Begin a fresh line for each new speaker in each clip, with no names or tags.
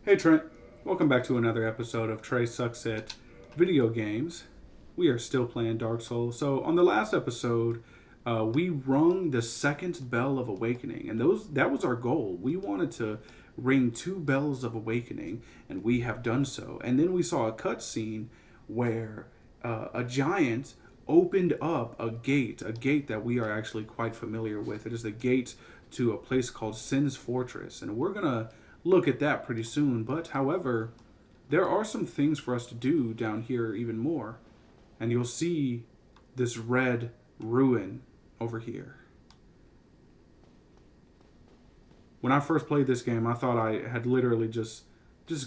Hey Trent, welcome back to another episode of Trey Sucks at Video Games. We are still playing Dark Souls. So on the last episode, we rung the second bell of awakening, and that was our goal. We wanted to ring two bells of awakening, and we have done so. And then we saw a cutscene where a giant opened up a gate that we are actually quite familiar with. It is the gate to a place called Sin's Fortress, and we're gonna look at that pretty soon. But however, there are some things for us to do down here even more, and you'll see this red ruin over here. When I first played this game, I thought I had literally just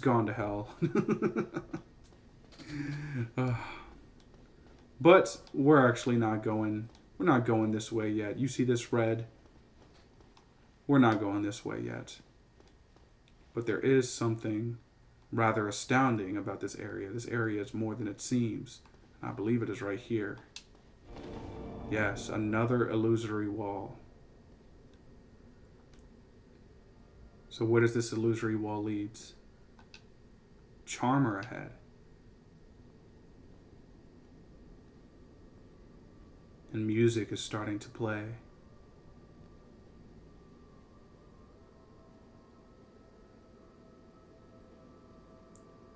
gone to hell. But we're actually not going. We're not going this way yet. You see this red? We're not going this way yet. But there is something rather astounding about this area. This area is more than it seems. I believe it is right here. Yes, another illusory wall. So where does this illusory wall leads? Charmer ahead. And music is starting to play.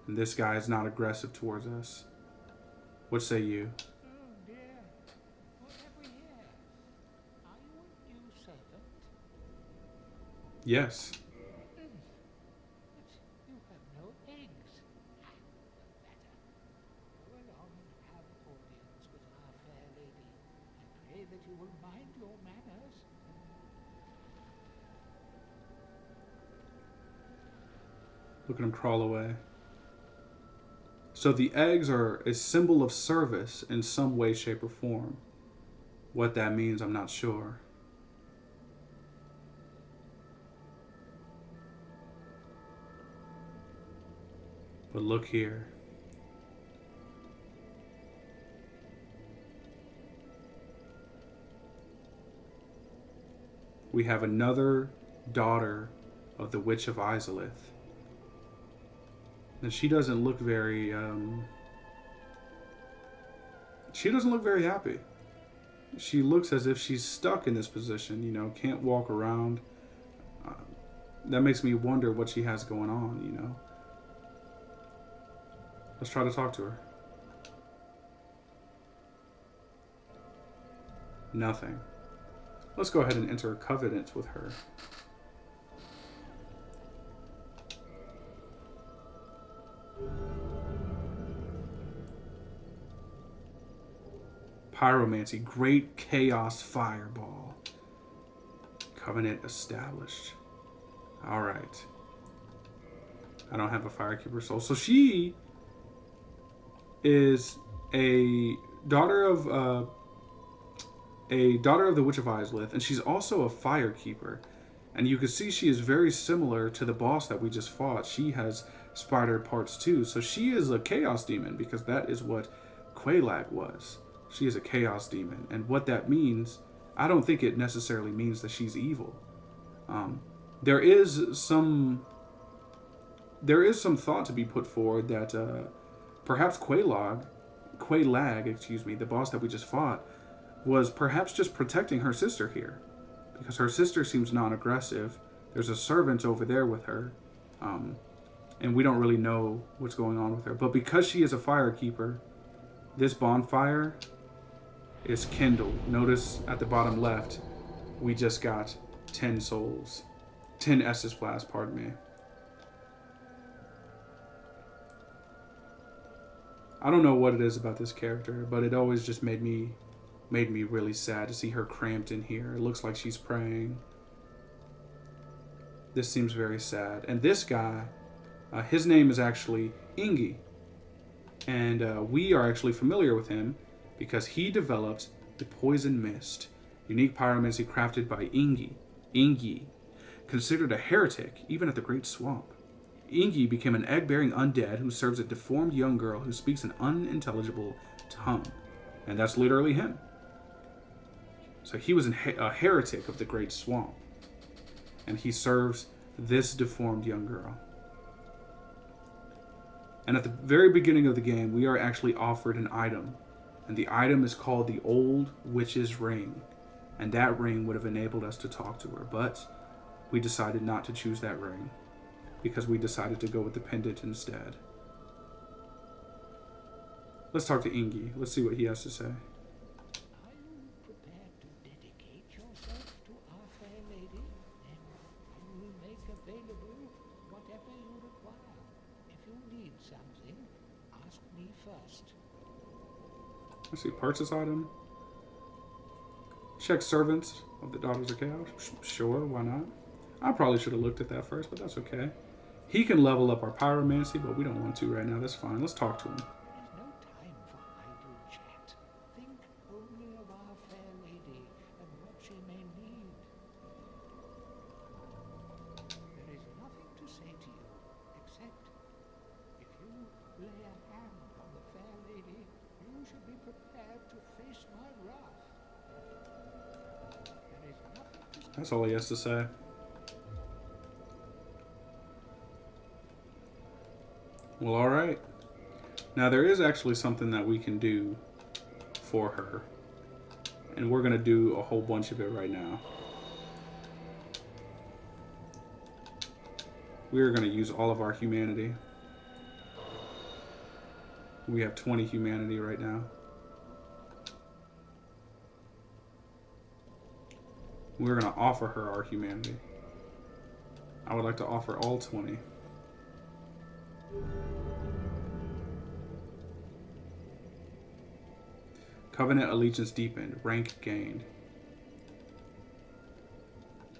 And this guy is not aggressive towards us. What say you?
Oh dear, what have we here? Are you a new servant?
Yes.
But you have no eggs. Ah, no matter. Go along and have audience with our fair lady, and pray that you will mind your manners.
Look at him crawl away. So the eggs are a symbol of service in some way, shape, or form. What that means, I'm not sure. But look here. We have another daughter of the Witch of Izalith. And she doesn't look very happy. She looks as if she's stuck in this position, can't walk around. That makes me wonder what she has going on. Let's try to talk to her. Nothing. Let's go ahead and enter a covenant with her. Pyromancy, great chaos fireball. Covenant established. Alright. I don't have a firekeeper soul. So she is a daughter of the Witch of Izalith, and she's also a firekeeper. And you can see she is very similar to the boss that we just fought. She has spider parts too. So she is a chaos demon, because that is what Quelaag was. She is a chaos demon, and what that means, I don't think it necessarily means that she's evil. There is some thought to be put forward that perhaps Quelaag, the boss that we just fought, was perhaps just protecting her sister here, because her sister seems non-aggressive. There's a servant over there with her, and we don't really know what's going on with her. But because she is a firekeeper, this bonfire is kindled. Notice at the bottom left, we just got 10 souls. 10 Estus Flasks, pardon me. I don't know what it is about this character, but it always just made me really sad to see her cramped in here. It looks like she's praying. This seems very sad. And this guy, his name is actually Ingi. And we are actually familiar with him because he developed the Poison Mist, unique pyromancy crafted by Ingi. Ingi, considered a heretic even at the Great Swamp. Ingi became an egg-bearing undead who serves a deformed young girl who speaks an unintelligible tongue. And that's literally him. So he was a heretic of the Great Swamp. And he serves this deformed young girl. And at the very beginning of the game, we are actually offered an item. And the item is called the Old Witch's Ring. And that ring would have enabled us to talk to her. But we decided not to choose that ring, because we decided to go with the pendant instead. Let's talk to Ingi. Let's see what he has to say.
Are you prepared to dedicate yourself to our fair lady? Then I will make available whatever you require. If you need something, ask me first.
Let's see, purchase item. Check servants of the Daughters of Chaos. Sure, why not? I probably should have looked at that first, but that's okay. He can level up our pyromancy, but we don't want to right now. That's fine. Let's talk to him.
There's no time for idle chat. Think only of our fair lady and what she may need. There is nothing to say to you, except if you lay a hand on the fair lady, you should be prepared to face my wrath. There is nothing to say.
That's all he has to say. Well, alright. Now, there is actually something that we can do for her. And we're going to do a whole bunch of it right now. We are going to use all of our humanity. We have 20 humanity right now. We're going to offer her our humanity. I would like to offer all 20. Covenant allegiance deepened. Rank gained.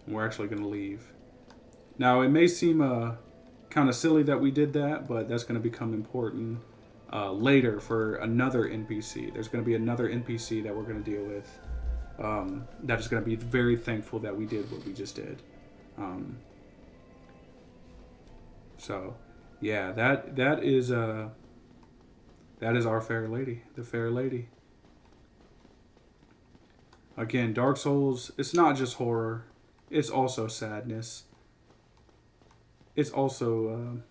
We're actually going to leave. Now, it may seem kind of silly that we did that, but that's going to become important later for another NPC. There's going to be another NPC that we're going to deal with that is going to be very thankful that we did what we just did. So, yeah, that is our fair lady, the fair lady. Again, Dark Souls, it's not just horror, it's also sadness. It's also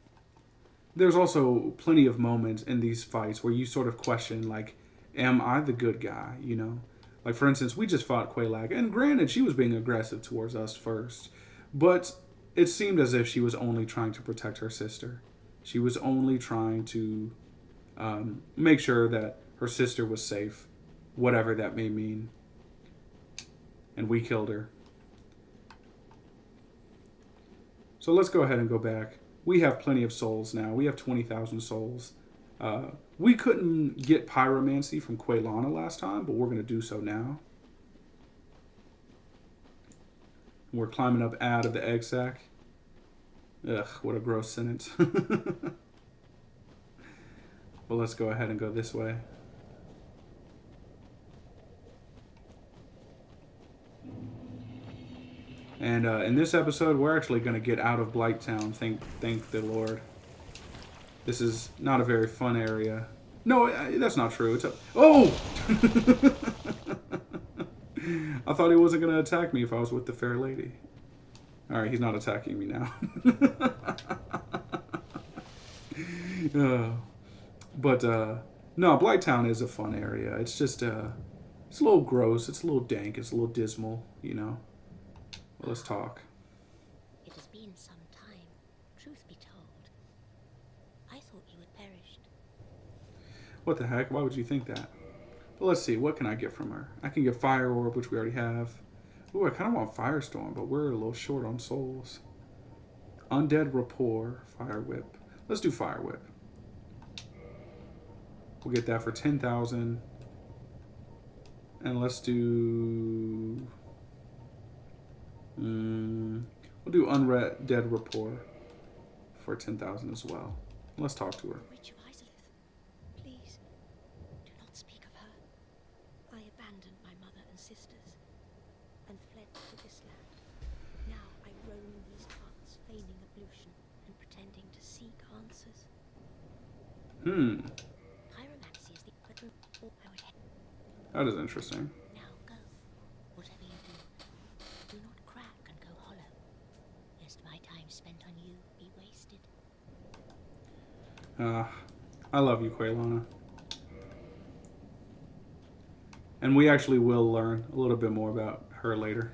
there's also plenty of moments in these fights where you sort of question, like, am I the good guy? You know, like for instance, we just fought Quelaag, and granted, she was being aggressive towards us first, but it seemed as if she was only trying to protect her sister. She was only trying to make sure that her sister was safe, whatever that may mean. And we killed her. So let's go ahead and go back. We have plenty of souls now. We have 20,000 souls. We couldn't get pyromancy from Quaylana last time, but we're going to do so now. We're climbing up out of the egg sack. Ugh, what a gross sentence. But let's go ahead and go this way. And in this episode, we're actually going to get out of Blighttown, thank the Lord. This is not a very fun area. No, that's not true. It's oh! I thought he wasn't going to attack me if I was with the fair lady. Alright, he's not attacking me now. No, Blighttown is a fun area. It's just, it's a little gross. It's a little dank. It's a little dismal, you know. Well, let's talk.
It has been some time, truth be told. I thought you had perished.
What the heck? Why would you think that? But let's see. What can I get from her? I can get Fire Orb, which we already have. Ooh, I kind of want Firestorm, but we're a little short on souls. Undead Rapport, Fire Whip. Let's do Fire Whip. We'll get that for 10,000. And let's do... we'll do Undead Rapport for 10,000 as well. Let's talk to her.
Witch of Isolith, please, do not speak of her. I abandoned my mother and sisters and fled to this land. Now I roam these parts, feigning ablution and pretending to seek answers. Pyromancy is the weapon I would have.
That is interesting.
Now go. Whatever you do, do not crack and go hollow, lest my time spent on you be wasted.
I love you, Quaylana. And we actually will learn a little bit more about her later.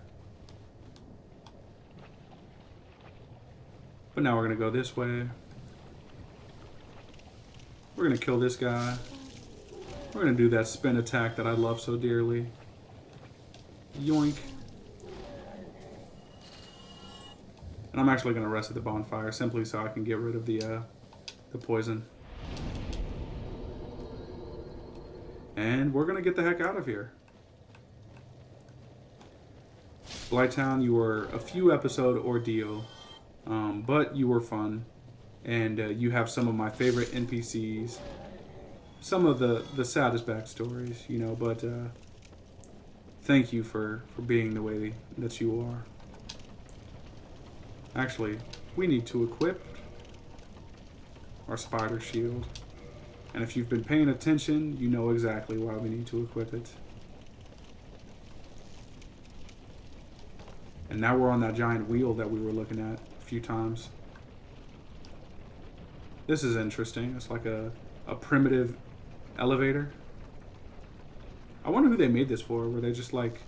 But now we're going to go this way. We're going to kill this guy. We're going to do that spin attack that I love so dearly. Yoink. And I'm actually going to rest at the bonfire simply so I can get rid of the poison. And we're going to get the heck out of here. Blighttown, you were a few episode ordeal, but you were fun. And you have some of my favorite NPCs. Some of the saddest backstories, you know, but thank you for being the way that you are. Actually, we need to equip our spider shield. And if you've been paying attention, you know exactly why we need to equip it. And now we're on that giant wheel that we were looking at a few times. This is interesting. It's like a primitive elevator. I wonder who they made this for. Were they just like,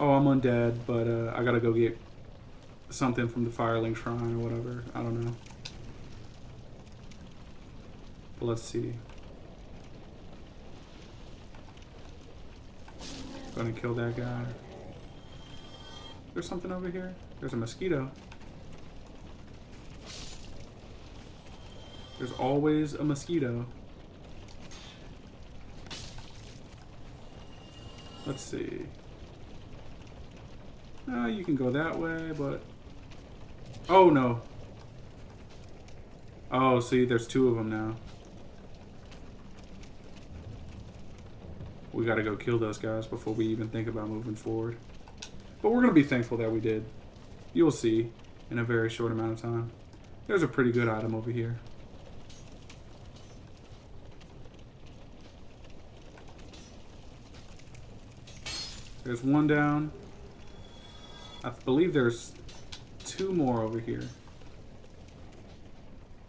oh, I'm undead, but I gotta go get something from the Firelink Shrine or whatever. I don't know. But let's see. Gonna kill that guy. There's something over here. There's a mosquito. There's always a mosquito. Let's see. You can go that way, but... Oh, no. Oh, see, there's two of them now. We gotta go kill those guys before we even think about moving forward. But we're gonna be thankful that we did. You'll see in a very short amount of time. There's a pretty good item over here. There's one down. I believe there's two more over here.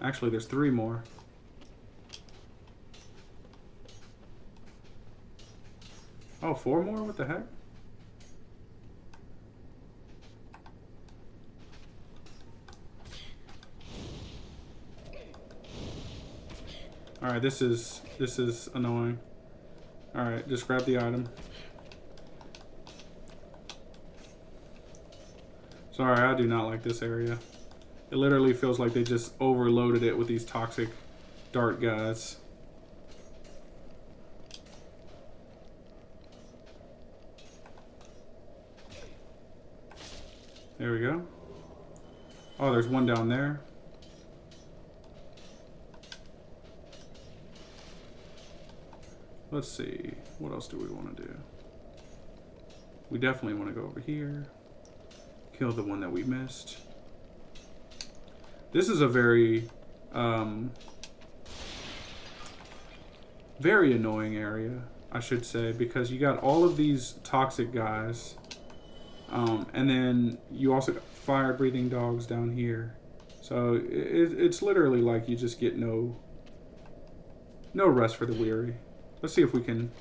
Actually, there's three more. Oh, four more? What the heck? Alright, this is annoying. Alright, just grab the item. Sorry, I do not like this area. It literally feels like they just overloaded it with these toxic dart guys. There we go. Oh, there's one down there. Let's see. What else do we want to do? We definitely want to go over here. Kill the one that we missed. This is a very, very annoying area, I should say, because you got all of these toxic guys, and then you also got fire-breathing dogs down here. So it's literally like you just get no rest for the weary. Let's see if we can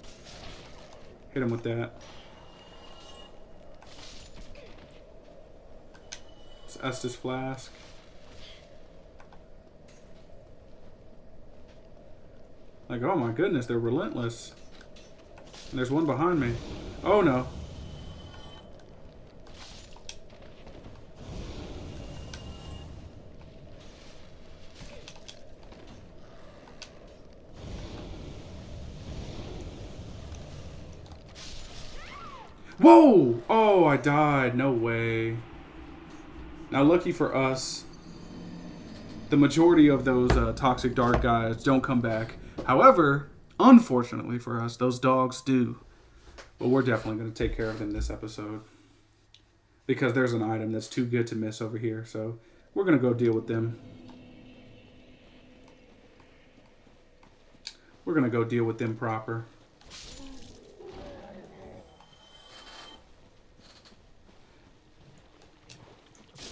hit him with that. It's Estus Flask. Like, oh my goodness, they're relentless. And there's one behind me. Oh no. Whoa! Oh, I died. No way. Now, lucky for us, the majority of those toxic dart guys don't come back. However, unfortunately for us, those dogs do. But we're definitely going to take care of them this episode. Because there's an item that's too good to miss over here. So we're going to go deal with them. We're going to go deal with them proper.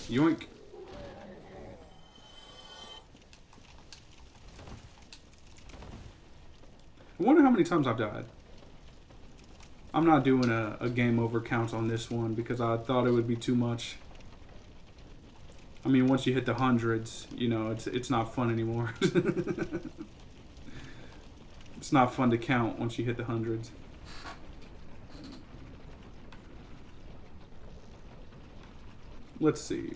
Yoink. I wonder how many times I've died. I'm not doing a game over count on this one because I thought it would be too much. I mean, once you hit the hundreds, you know, it's not fun anymore. It's not fun to count once you hit the hundreds. Let's see.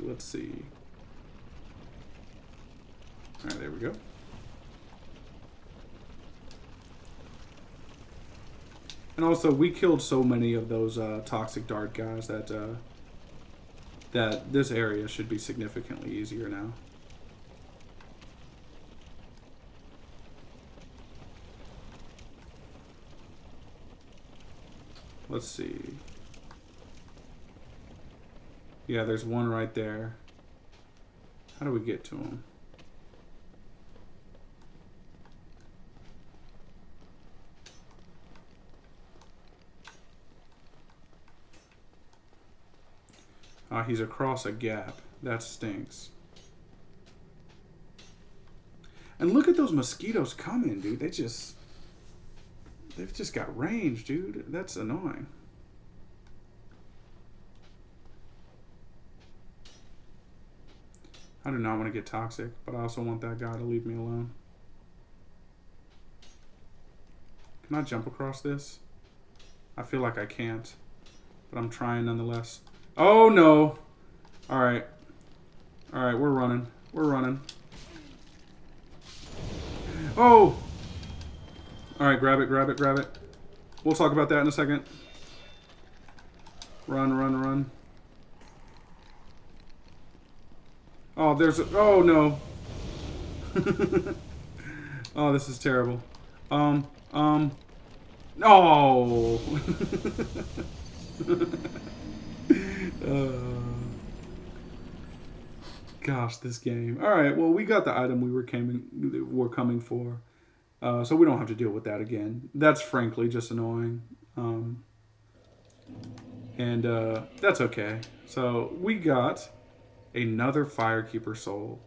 Alright, there we go. And also, we killed so many of those toxic dart guys that that this area should be significantly easier now. Let's see. Yeah, there's one right there. How do we get to him? He's across a gap. That stinks. And look at those mosquitoes coming, dude. They've just got range, dude. That's annoying. I do not want to get toxic, but I also want that guy to leave me alone. Can I jump across this? I feel like I can't, but I'm trying nonetheless. Oh no! Alright. Alright, we're running. We're running. Oh! Alright, grab it, grab it, grab it. We'll talk about that in a second. Run, run, run. Oh, there's a... Oh, no. Oh, this is terrible. No! Gosh, this game. Alright, well, we got the item we were coming for. So we don't have to deal with that again. That's frankly just annoying. And that's okay. So we got another Firekeeper soul.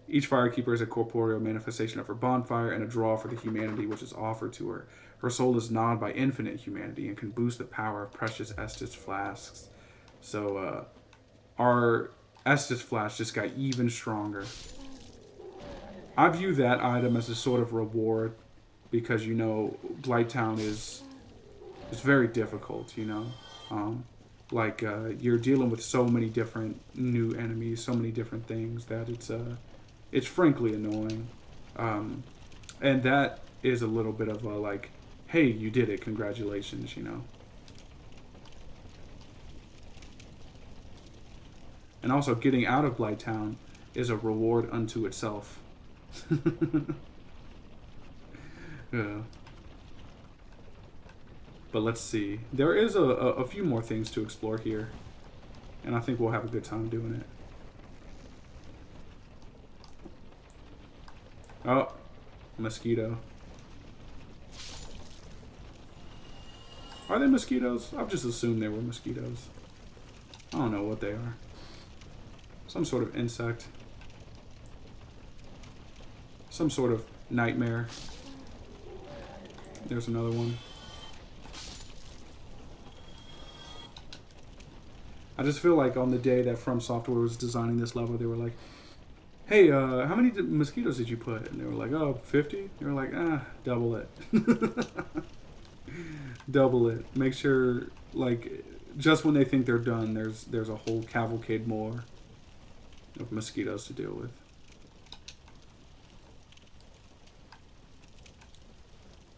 Each Firekeeper is a corporeal manifestation of her bonfire and a draw for the humanity which is offered to her. Her soul is gnawed by infinite humanity and can boost the power of precious Estus flasks. So our Estus flask just got even stronger. I view that item as a sort of reward because, you know, Blighttown is very difficult, you know. You're dealing with so many different new enemies, so many different things that it's frankly annoying. And that is a little bit of a, like, hey, you did it, congratulations, you know. And also, getting out of Blighttown is a reward unto itself. Yeah. But let's see. There is a few more things to explore here. And I think we'll have a good time doing it. Oh, mosquito. Are they mosquitoes? I've just assumed they were mosquitoes. I don't know what they are. Some sort of insect. Some sort of nightmare. There's another one. I just feel like on the day that From Software was designing this level, they were like, hey, how many mosquitoes did you put? And they were like, oh, 50? They were like, double it. Double it. Make sure, like, just when they think they're done, there's a whole cavalcade more of mosquitoes to deal with.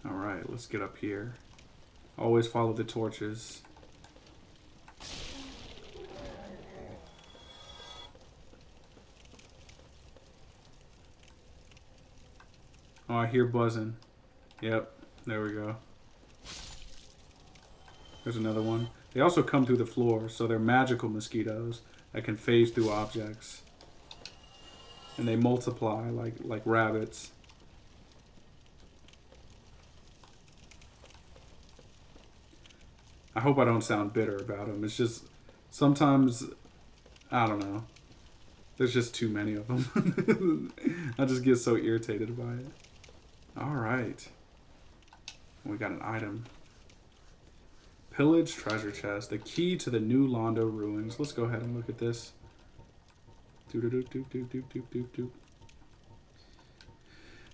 Alright, let's get up here. Always follow the torches. Oh, I hear buzzing. Yep, there we go. There's another one. They also come through the floor, so they're magical mosquitoes that can phase through objects. And they multiply like rabbits. I hope I don't sound bitter about them. It's just, sometimes, I don't know. There's just too many of them. I just get so irritated by it. Alright. We got an item. Pillage treasure chest. The key to the New Londo ruins. Let's go ahead and look at this.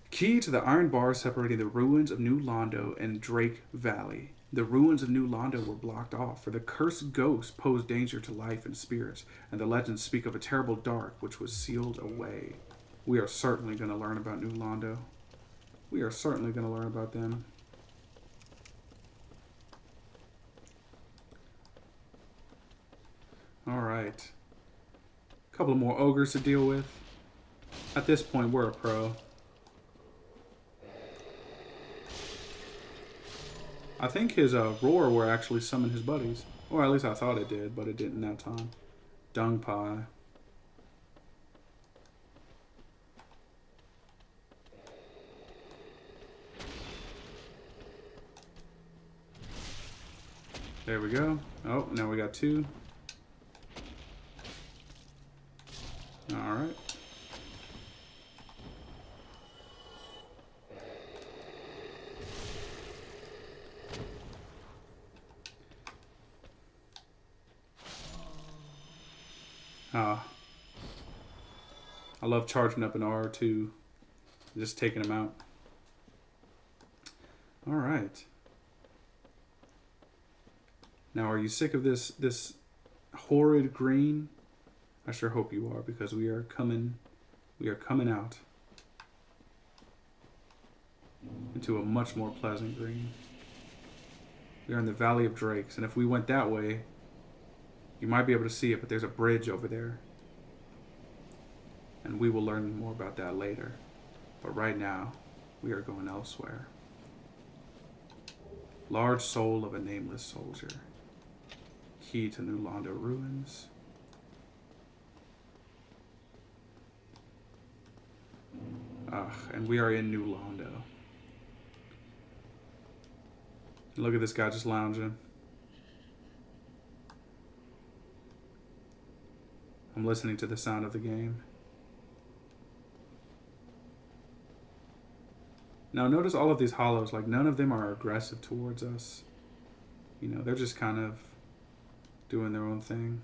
Key to the iron bars separating the ruins of New Londo and Drake Valley. The ruins of New Londo were blocked off, for the cursed ghosts posed danger to life and spirits, and the legends speak of a terrible dark which was sealed away. We are certainly going to learn about New Londo. We are certainly going to learn about them. Alright. A couple more ogres to deal with. At this point, we're a pro. I think his roar will actually summon his buddies. Or at least I thought it did, but it didn't that time. Dung pie. There we go. Oh, now we got 2. Alright. I love charging up an R2. Just taking them out. Alright. Now, are you sick of this horrid green? I sure hope you are, because we are coming out into a much more pleasant green. We are in the Valley of Drakes, and if we went that way, you might be able to see it, but there's a bridge over there. And we will learn more about that later. But right now, we are going elsewhere. Large soul of a nameless soldier. Key to New Londo ruins. And we are in New Londo. Look at this guy just lounging. I'm listening to the sound of the game. Now notice all of these hollows, like none of them are aggressive towards us. You know, they're just kind of doing their own thing.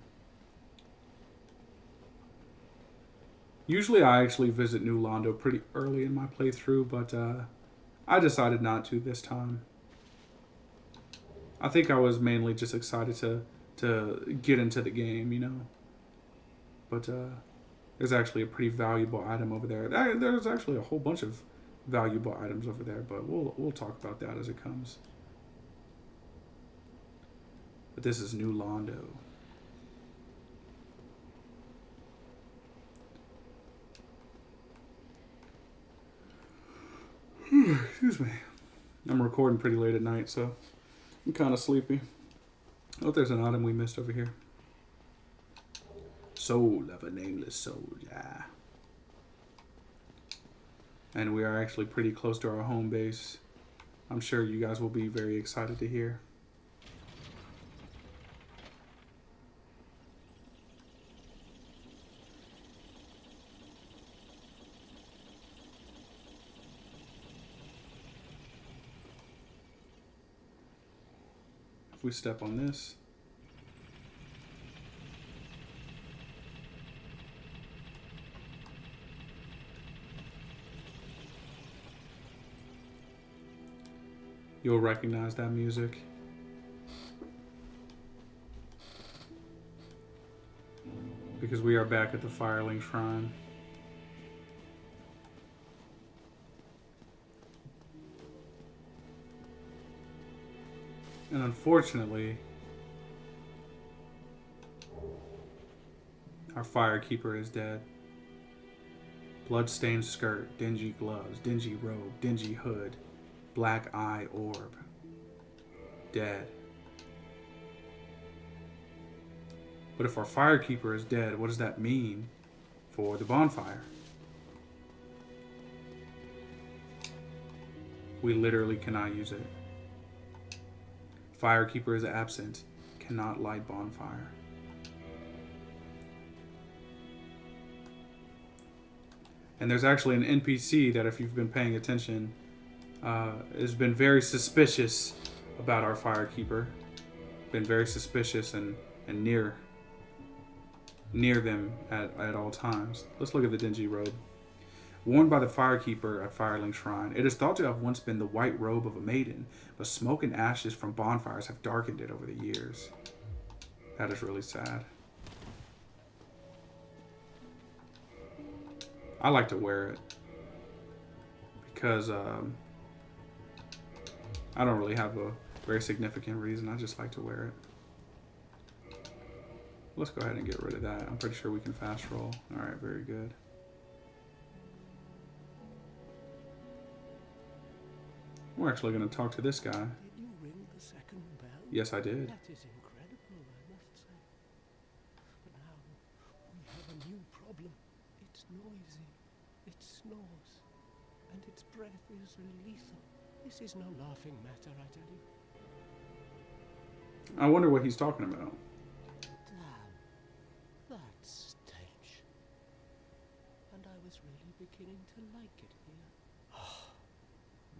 Usually I actually visit New Londo pretty early in my playthrough, but I decided not to this time. I think I was mainly just excited to get into the game, you know. But there's actually a pretty valuable item over there. There's actually a whole bunch of valuable items over there, but we'll talk about that as it comes. But this is New Londo. Excuse me. I'm recording pretty late at night, so I'm kind of sleepy. Oh, there's an item we missed over here. Soul of a nameless soldier. And we are actually pretty close to our home base. I'm sure you guys will be very excited to hear. If we step on this, you'll recognize that music. Because we are back at the Fireling Shrine. And unfortunately, our firekeeper is dead. Blood-stained skirt, dingy gloves, dingy robe, dingy hood, black eye orb. Dead. But if our firekeeper is dead, what does that mean for the bonfire? We literally cannot use it. Firekeeper is absent, cannot light bonfire. And there's actually an NPC that, if you've been paying attention, has been very suspicious about our firekeeper. Been very suspicious and near them at all times. Let's look at the dingy robe. Worn by the firekeeper at Firelink Shrine, it is thought to have once been the white robe of a maiden, but smoke and ashes from bonfires have darkened it over the years. That is really sad. I like to wear it because I don't really have a very significant reason. I just like to wear it. Let's go ahead and get rid of that. I'm pretty sure we can fast roll. All right, very good. We're actually going to talk to this guy.
Did you ring the second bell?
Yes, I did.
That is incredible, I must say. But now we have a new problem. It's noisy, it snores, and its breath is lethal. This is no laughing matter, I tell you.
I wonder what he's talking about.
Damn, that stench. And I was really beginning to like it here.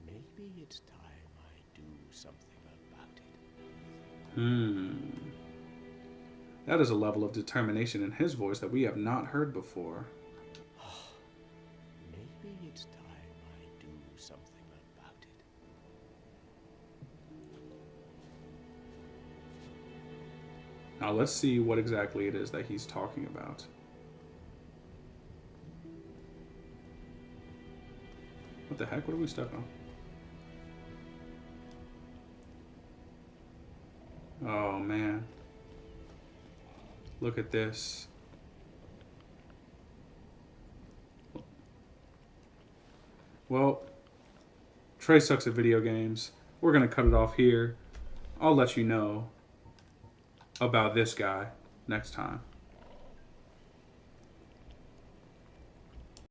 Maybe it's time I do something about it.
That is a level of determination in his voice that we have not heard before.
Maybe it's time I do something about it.
Now let's see what exactly it is that he's talking about. What the heck? What are we stuck on? Oh man. Look at this. Well, Trey sucks at video games. We're going to cut it off here. I'll let you know about this guy next time.